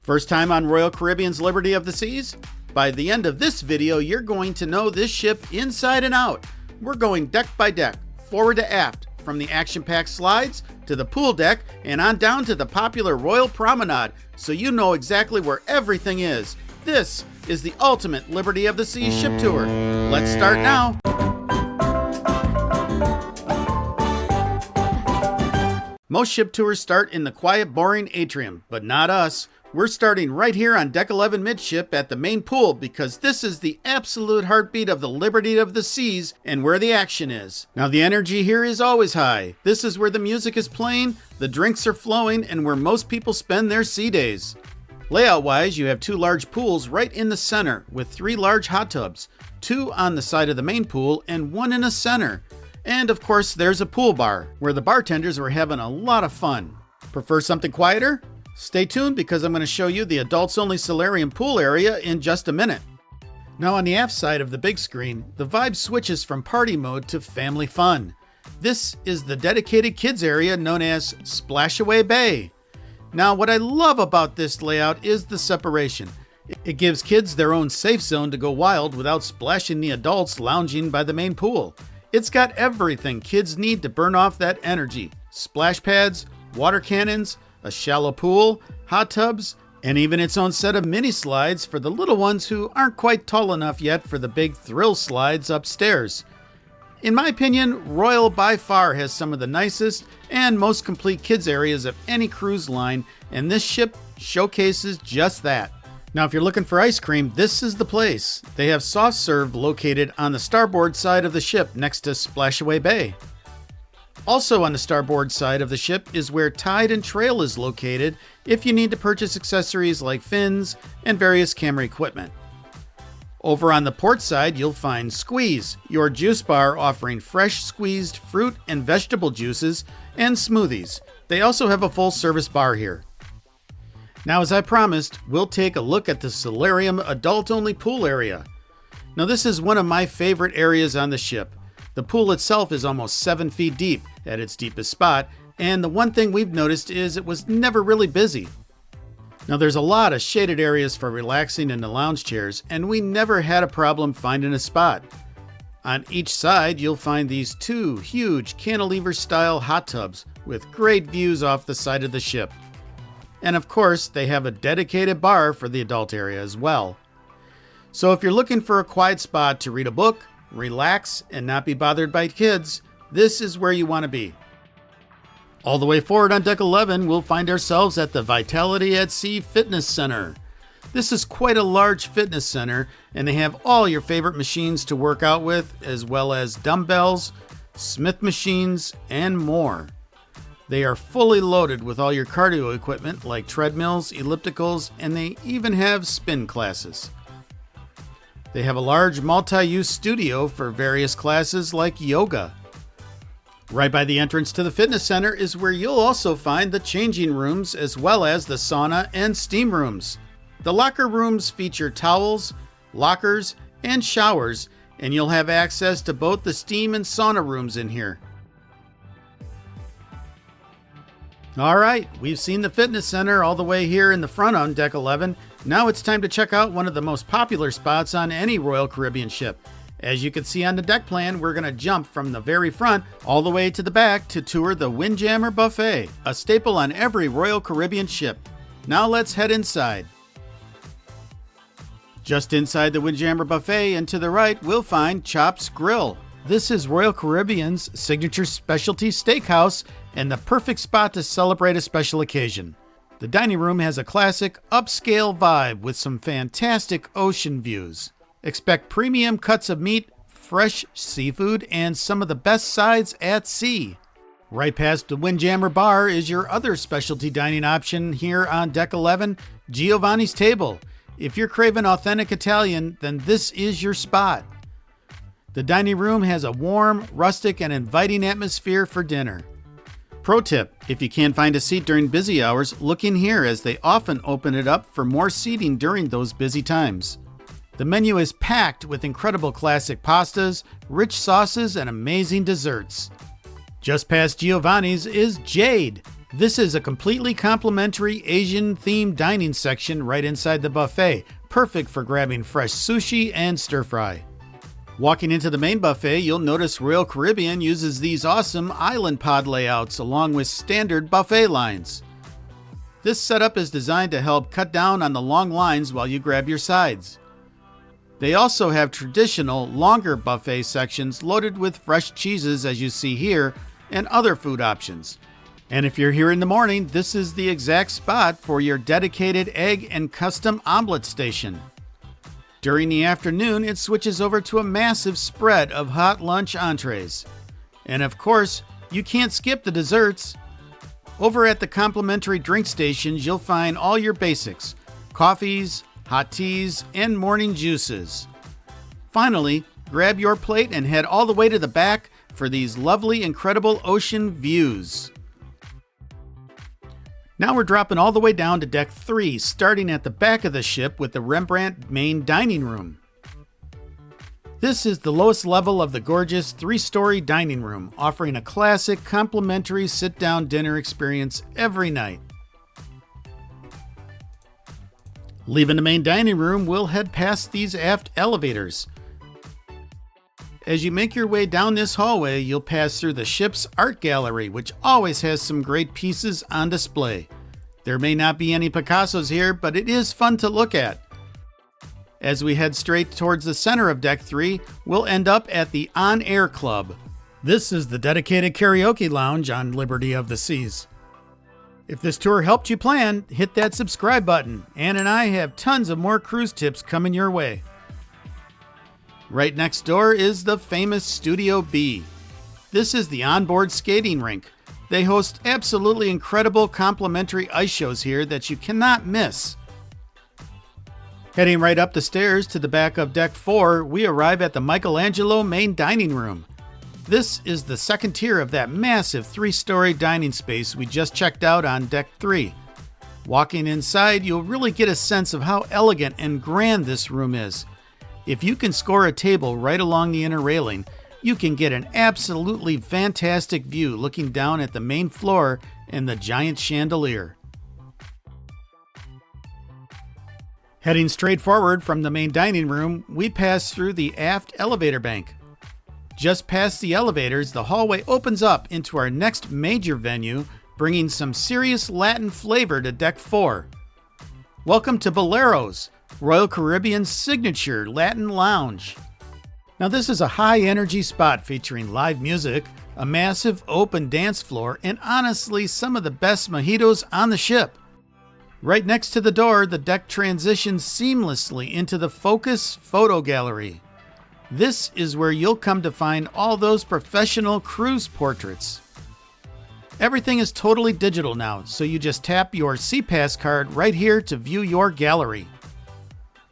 First time on Royal Caribbean's Liberty of the Seas? By the end of this video, you're going to know this ship inside and out. We're going deck by deck, forward to aft, from the action-packed slides to the pool deck and on down to the popular Royal Promenade, so you know exactly where everything is. This is the ultimate Liberty of the Seas ship tour. Let's start now. Most ship tours start in the quiet, boring atrium, but not us. We're starting right here on Deck 11 midship at the main pool because this is the absolute heartbeat of the Liberty of the Seas and where the action is. Now the energy here is always high. This is where the music is playing, the drinks are flowing, and where most people spend their sea days. Layout-wise, you have two large pools right in the center with three large hot tubs, two on the side of the main pool and one in the center. And of course, there's a pool bar where the bartenders were having a lot of fun. Prefer something quieter? Stay tuned because I'm going to show you the adults-only Solarium pool area in just a minute. Now on the aft side of the big screen, the vibe switches from party mode to family fun. This is the dedicated kids area known as Splashaway Bay. Now what I love about this layout is the separation. It gives kids their own safe zone to go wild without splashing the adults lounging by the main pool. It's got everything kids need to burn off that energy. Splash pads, water cannons, a shallow pool, hot tubs, and even its own set of mini slides for the little ones who aren't quite tall enough yet for the big thrill slides upstairs. In my opinion, Royal by far has some of the nicest and most complete kids areas of any cruise line, and this ship showcases just that. Now if you're looking for ice cream, this is the place. They have soft serve located on the starboard side of the ship next to Splashaway Bay. Also on the starboard side of the ship is where Tide and Trail is located if you need to purchase accessories like fins and various camera equipment. Over on the port side, you'll find Squeeze, your juice bar offering fresh squeezed fruit and vegetable juices and smoothies. They also have a full service bar here. Now as I promised, we'll take a look at the Solarium adult-only pool area. Now this is one of my favorite areas on the ship. The pool itself is almost 7 feet deep at its deepest spot, and the one thing we've noticed is it was never really busy. Now there's a lot of shaded areas for relaxing in the lounge chairs, and we never had a problem finding a spot. On each side, you'll find these two huge cantilever-style hot tubs with great views off the side of the ship. And of course, they have a dedicated bar for the adult area as well. So if you're looking for a quiet spot to read a book, relax, and not be bothered by kids, this is where you want to be. All the way forward on Deck 11, we'll find ourselves at the Vitality at Sea Fitness Center. This is quite a large fitness center, and they have all your favorite machines to work out with, as well as dumbbells, Smith machines, and more. They are fully loaded with all your cardio equipment like treadmills, ellipticals, and they even have spin classes. They have a large multi-use studio for various classes like yoga. Right by the entrance to the fitness center is where you'll also find the changing rooms as well as the sauna and steam rooms. The locker rooms feature towels, lockers, and showers, and you'll have access to both the steam and sauna rooms in here. Alright, we've seen the fitness center all the way here in the front on Deck 11. Now it's time to check out one of the most popular spots on any Royal Caribbean ship. As you can see on the deck plan, we're going to jump from the very front all the way to the back to tour the Windjammer buffet, a staple on every Royal Caribbean ship. Now let's head inside. Just inside the Windjammer buffet and to the right, we'll find Chop's Grill. This is Royal Caribbean's signature specialty steakhouse and the perfect spot to celebrate a special occasion. The dining room has a classic, upscale vibe with some fantastic ocean views. Expect premium cuts of meat, fresh seafood, and some of the best sides at sea. Right past the Windjammer bar is your other specialty dining option here on Deck 11, Giovanni's Table. If you're craving authentic Italian, then this is your spot. The dining room has a warm, rustic, and inviting atmosphere for dinner. Pro tip, if you can't find a seat during busy hours, look in here as they often open it up for more seating during those busy times. The menu is packed with incredible classic pastas, rich sauces, and amazing desserts. Just past Giovanni's is Jade, This is a completely complimentary Asian-themed dining section right inside the buffet, perfect for grabbing fresh sushi and stir-fry. Walking into the main buffet, you'll notice Royal Caribbean uses these awesome island pod layouts along with standard buffet lines. This setup is designed to help cut down on the long lines while you grab your sides. They also have traditional, longer buffet sections loaded with fresh cheeses as you see here, and other food options. And if you're here in the morning, this is the exact spot for your dedicated egg and custom omelet station. During the afternoon, it switches over to a massive spread of hot lunch entrees. And of course, you can't skip the desserts. Over at the complimentary drink stations, you'll find all your basics: coffees, hot teas, and morning juices. Finally, grab your plate and head all the way to the back for these lovely, incredible ocean views. Now we're dropping all the way down to Deck 3, starting at the back of the ship with the Rembrandt main dining room. This is the lowest level of the gorgeous 3-story dining room, offering a classic complimentary sit-down dinner experience every night. Leaving the main dining room, we'll head past these aft elevators. As you make your way down this hallway, you'll pass through the ship's art gallery, which always has some great pieces on display. There may not be any Picassos here, but it is fun to look at. As we head straight towards the center of Deck 3, we'll end up at the On Air Club. This is the dedicated karaoke lounge on Liberty of the Seas. If this tour helped you plan, hit that subscribe button. Ann and I have tons of more cruise tips coming your way. Right next door is the famous Studio B. This is the onboard skating rink. They host absolutely incredible complimentary ice shows here that you cannot miss. Heading right up the stairs to the back of Deck 4, we arrive at the Michelangelo main dining room. This is the second tier of that massive 3-story dining space we just checked out on Deck 3. Walking inside, you'll really get a sense of how elegant and grand this room is. If you can score a table right along the inner railing, you can get an absolutely fantastic view looking down at the main floor and the giant chandelier. Heading straight forward from the main dining room, we pass through the aft elevator bank. Just past the elevators, the hallway opens up into our next major venue, bringing some serious Latin flavor to Deck 4. Welcome to Boleros, Royal Caribbean's signature Latin lounge. Now this is a high-energy spot featuring live music, a massive open dance floor, and honestly some of the best mojitos on the ship. Right next to the door, the deck transitions seamlessly into the Focus Photo Gallery. This is where you'll come to find all those professional cruise portraits. Everything is totally digital now, so you just tap your SeaPass card right here to view your gallery.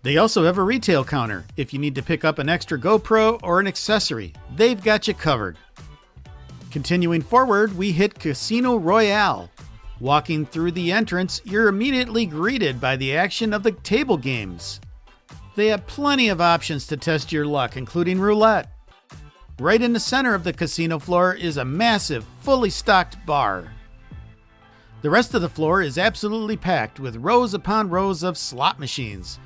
They also have a retail counter. If you need to pick up an extra GoPro or an accessory, they've got you covered. Continuing forward, we hit Casino Royale. Walking through the entrance, you're immediately greeted by the action of the table games. They have plenty of options to test your luck, including roulette. Right in the center of the casino floor is a massive, fully stocked bar. The rest of the floor is absolutely packed with rows upon rows of slot machines.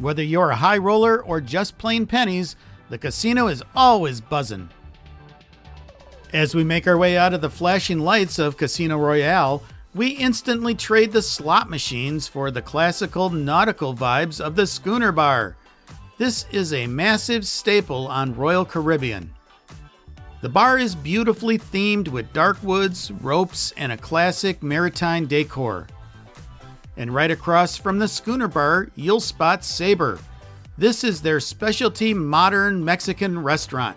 Whether you're a high roller or just plain pennies, the casino is always buzzing. As we make our way out of the flashing lights of Casino Royale, we instantly trade the slot machines for the classical nautical vibes of the Schooner Bar. This is a massive staple on Royal Caribbean. The bar is beautifully themed with dark woods, ropes, and a classic maritime decor. And right across from the Schooner Bar, you'll spot Sabor. This is their specialty modern Mexican restaurant,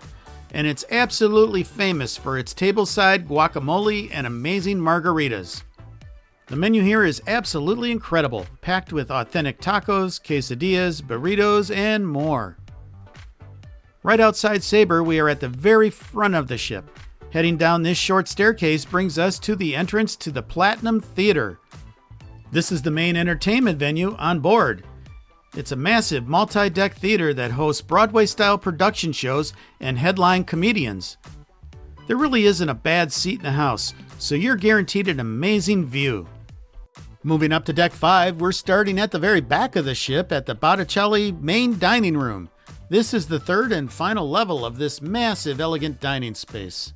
and it's absolutely famous for its tableside guacamole and amazing margaritas. The menu here is absolutely incredible, packed with authentic tacos, quesadillas, burritos, and more. Right outside Sabor, we are at the very front of the ship. Heading down this short staircase brings us to the entrance to the Platinum Theater. This is the main entertainment venue on board. It's a massive multi-deck theater that hosts Broadway-style production shows and headline comedians. There really isn't a bad seat in the house, so you're guaranteed an amazing view. Moving up to Deck 5, we're starting at the very back of the ship at the Botticelli main dining room. This is the third and final level of this massive, elegant dining space.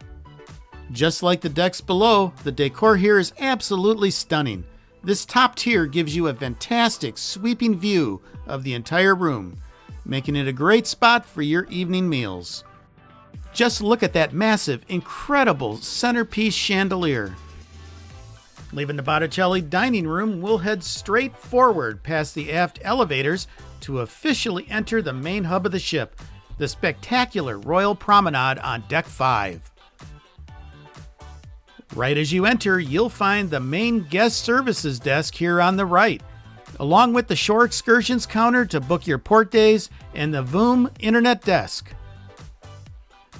Just like the decks below, the decor here is absolutely stunning. This top tier gives you a fantastic, sweeping view of the entire room, making it a great spot for your evening meals. Just look at that massive, incredible centerpiece chandelier. Leaving the Botticelli dining room, we'll head straight forward past the aft elevators to officially enter the main hub of the ship, the spectacular Royal Promenade on Deck 5. Right as you enter, you'll find the main guest services desk here on the right, along with the shore excursions counter to book your port days and the VOOM internet desk.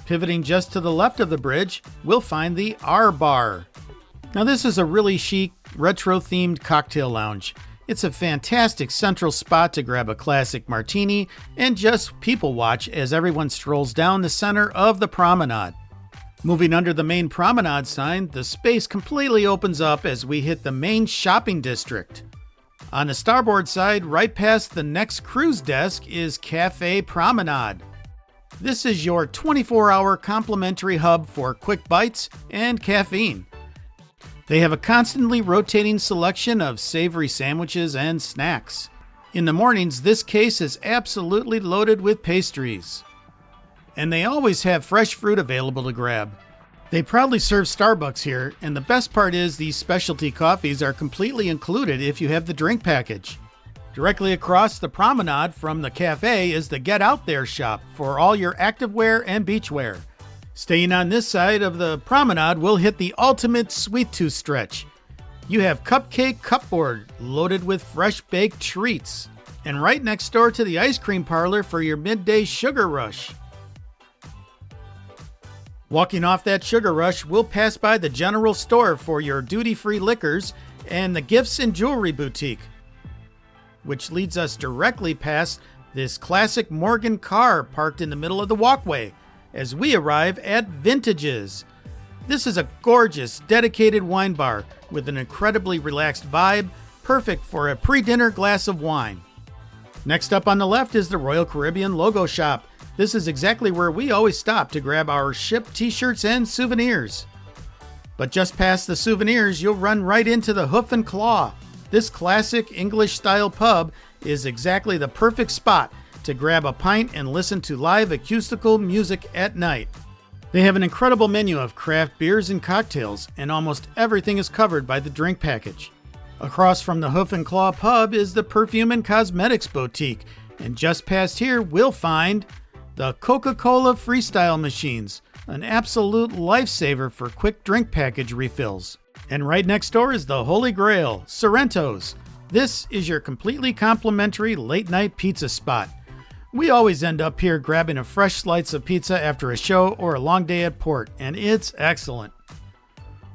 Pivoting just to the left of the bridge, we'll find the R Bar. Now this is a really chic, retro-themed cocktail lounge. It's a fantastic central spot to grab a classic martini and just people watch as everyone strolls down the center of the promenade. Moving under the main promenade sign, the space completely opens up as we hit the main shopping district. On the starboard side, right past the next cruise desk, is Cafe Promenade. This is your 24-hour complimentary hub for quick bites and caffeine. They have a constantly rotating selection of savory sandwiches and snacks. In the mornings, this case is absolutely loaded with pastries. And they always have fresh fruit available to grab. They proudly serve Starbucks here, and the best part is these specialty coffees are completely included if you have the drink package. Directly across the promenade from the cafe is the Get Out There shop for all your activewear and beachwear. Staying on this side of the promenade, we'll hit the ultimate sweet tooth stretch. You have cupcake cupboard loaded with fresh baked treats, and right next door to the ice cream parlor for your midday sugar rush. Walking off that sugar rush, we'll pass by the general store for your duty-free liquors and the gifts and jewelry boutique, which leads us directly past this classic Morgan car parked in the middle of the walkway as we arrive at Vintages. This is a gorgeous, dedicated wine bar with an incredibly relaxed vibe, perfect for a pre-dinner glass of wine. Next up on the left is the Royal Caribbean logo shop. This is exactly where we always stop to grab our ship t-shirts and souvenirs. But just past the souvenirs, you'll run right into the Hoof and Claw. This classic English-style pub is exactly the perfect spot to grab a pint and listen to live acoustical music at night. They have an incredible menu of craft beers and cocktails, and almost everything is covered by the drink package. Across from the Hoof and Claw pub is the Perfume and Cosmetics boutique, and just past here we'll find the Coca-Cola Freestyle machines, an absolute lifesaver for quick drink package refills. And right next door is the Holy Grail, Sorrento's. This is your completely complimentary late-night pizza spot. We always end up here grabbing a fresh slice of pizza after a show or a long day at port, and it's excellent.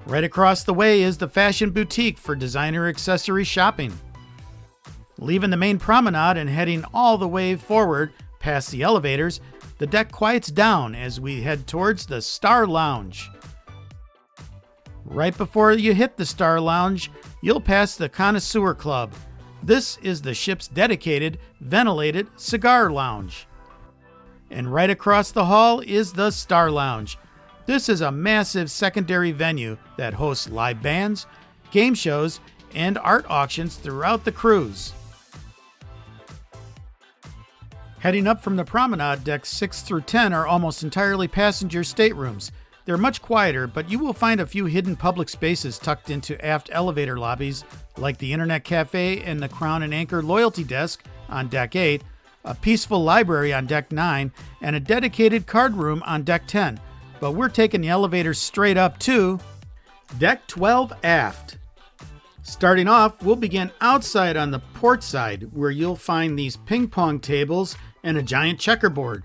Right across the way is the Fashion Boutique for designer accessory shopping. Leaving the main promenade and heading all the way forward past the elevators, the deck quiets down as we head towards the Star Lounge. Right before you hit the Star Lounge, you'll pass the Connoisseur Club. This is the ship's dedicated, ventilated cigar lounge. And right across the hall is the Star Lounge. This is a massive secondary venue that hosts live bands, game shows, and art auctions throughout the cruise. Heading up from the promenade, decks 6 through 10 are almost entirely passenger staterooms. They're much quieter, but you will find a few hidden public spaces tucked into aft elevator lobbies, like the Internet Cafe and the Crown and Anchor Loyalty Desk on Deck 8, a peaceful library on Deck 9, and a dedicated card room on Deck 10. But we're taking the elevators straight up to Deck 12 aft. Starting off, we'll begin outside on the port side, where you'll find these ping pong tables and a giant checkerboard.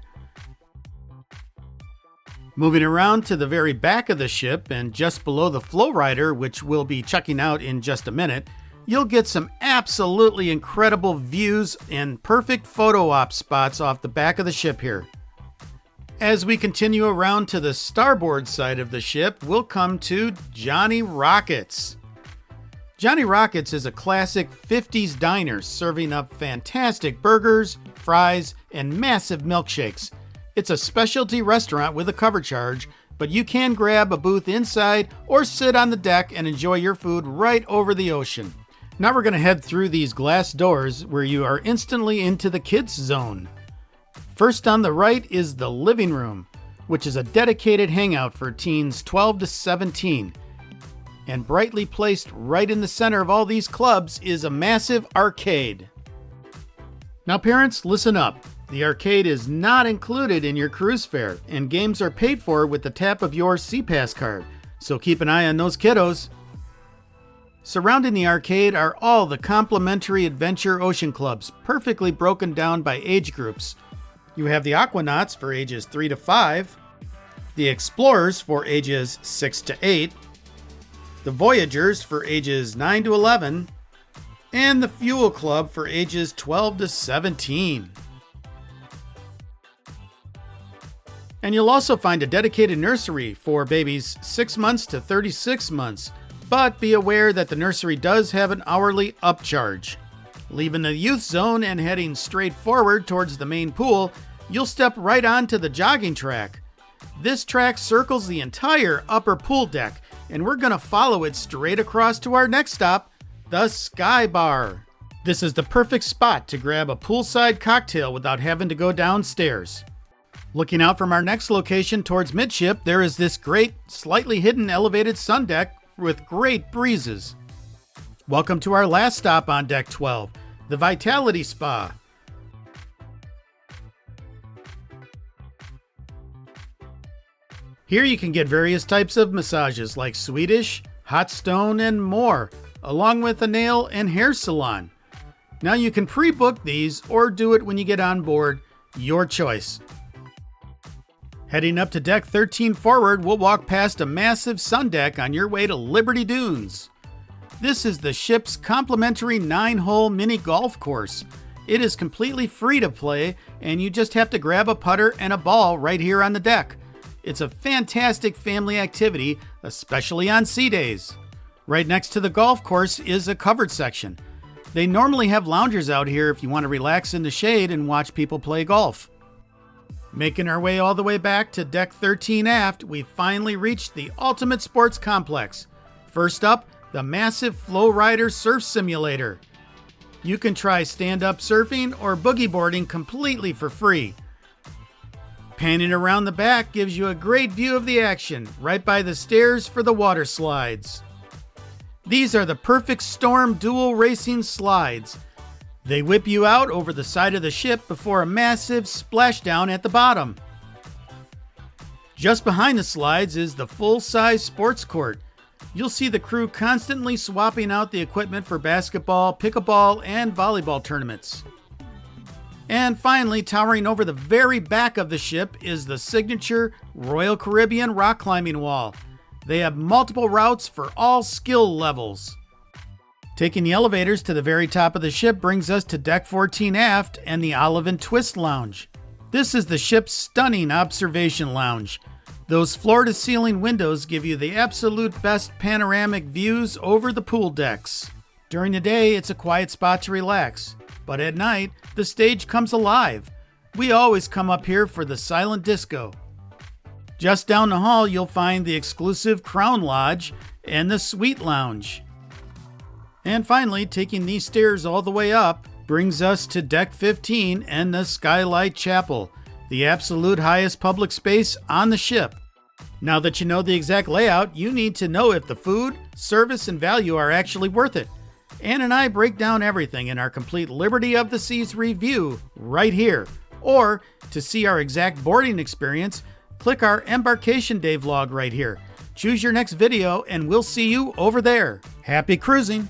Moving around to the very back of the ship and just below the FlowRider, which we'll be checking out in just a minute, you'll get some absolutely incredible views and perfect photo op spots off the back of the ship here. As we continue around to the starboard side of the ship, we'll come to Johnny Rockets. Johnny Rockets is a classic 50s diner serving up fantastic burgers, fries, and massive milkshakes. It's a specialty restaurant with a cover charge, but you can grab a booth inside or sit on the deck and enjoy your food right over the ocean. Now we're going to head through these glass doors where you are instantly into the kids zone. First on the right is the living room, which is a dedicated hangout for teens 12 to 17. And brightly placed right in the center of all these clubs is a massive arcade. Now parents, listen up. The arcade is not included in your cruise fare, and games are paid for with the tap of your SeaPass card, so keep an eye on those kiddos. Surrounding the arcade are all the complimentary adventure ocean clubs, perfectly broken down by age groups. You have the Aquanauts for ages 3 to 5, the Explorers for ages 6 to 8, the Voyagers for ages 9 to 11, and the Fuel Club for ages 12 to 17. And you'll also find a dedicated nursery for babies 6 months to 36 months, but be aware that the nursery does have an hourly upcharge. Leaving the youth zone and heading straight forward towards the main pool, you'll step right onto the jogging track. This track circles the entire upper pool deck, and we're going to follow it straight across to our next stop, the Sky Bar. This is the perfect spot to grab a poolside cocktail without having to go downstairs. Looking out from our next location towards midship, there is this great, slightly hidden elevated sun deck with great breezes. Welcome to our last stop on Deck 12, the Vitality Spa. Here you can get various types of massages like Swedish, hot stone, and more, along with a nail and hair salon. Now you can pre-book these or do it when you get on board, your choice. Heading up to Deck 13 forward, we'll walk past a massive sun deck on your way to Liberty Dunes. This is the ship's complimentary 9-hole mini golf course. It is completely free to play, and you just have to grab a putter and a ball right here on the deck. It's a fantastic family activity, especially on sea days. Right next to the golf course is a covered section. They normally have loungers out here if you want to relax in the shade and watch people play golf. Making our way all the way back to Deck 13 aft, we finally reached the ultimate sports complex. First up, the massive FlowRider surf simulator. You can try stand-up surfing or boogie boarding completely for free. Panning around the back gives you a great view of the action, right by the stairs for the water slides. These are the Perfect Storm dual racing slides. They whip you out over the side of the ship before a massive splashdown at the bottom. Just behind the slides is the full-size sports court. You'll see the crew constantly swapping out the equipment for basketball, pickleball, and volleyball tournaments. And finally, towering over the very back of the ship is the signature Royal Caribbean rock climbing wall. They have multiple routes for all skill levels. Taking the elevators to the very top of the ship brings us to Deck 14 aft and the Olive and Twist Lounge. This is the ship's stunning observation lounge. Those floor-to-ceiling windows give you the absolute best panoramic views over the pool decks. During the day, it's a quiet spot to relax. But at night, the stage comes alive. We always come up here for the silent disco. Just down the hall, you'll find the exclusive Crown Lodge and the Suite Lounge. And finally, taking these stairs all the way up brings us to Deck 15 and the Skylight Chapel, the absolute highest public space on the ship. Now that you know the exact layout, you need to know if the food, service, and value are actually worth it. Ann and I break down everything in our complete Liberty of the Seas review right here. Or, to see our exact boarding experience, click our Embarkation Day vlog right here. Choose your next video and we'll see you over there. Happy cruising!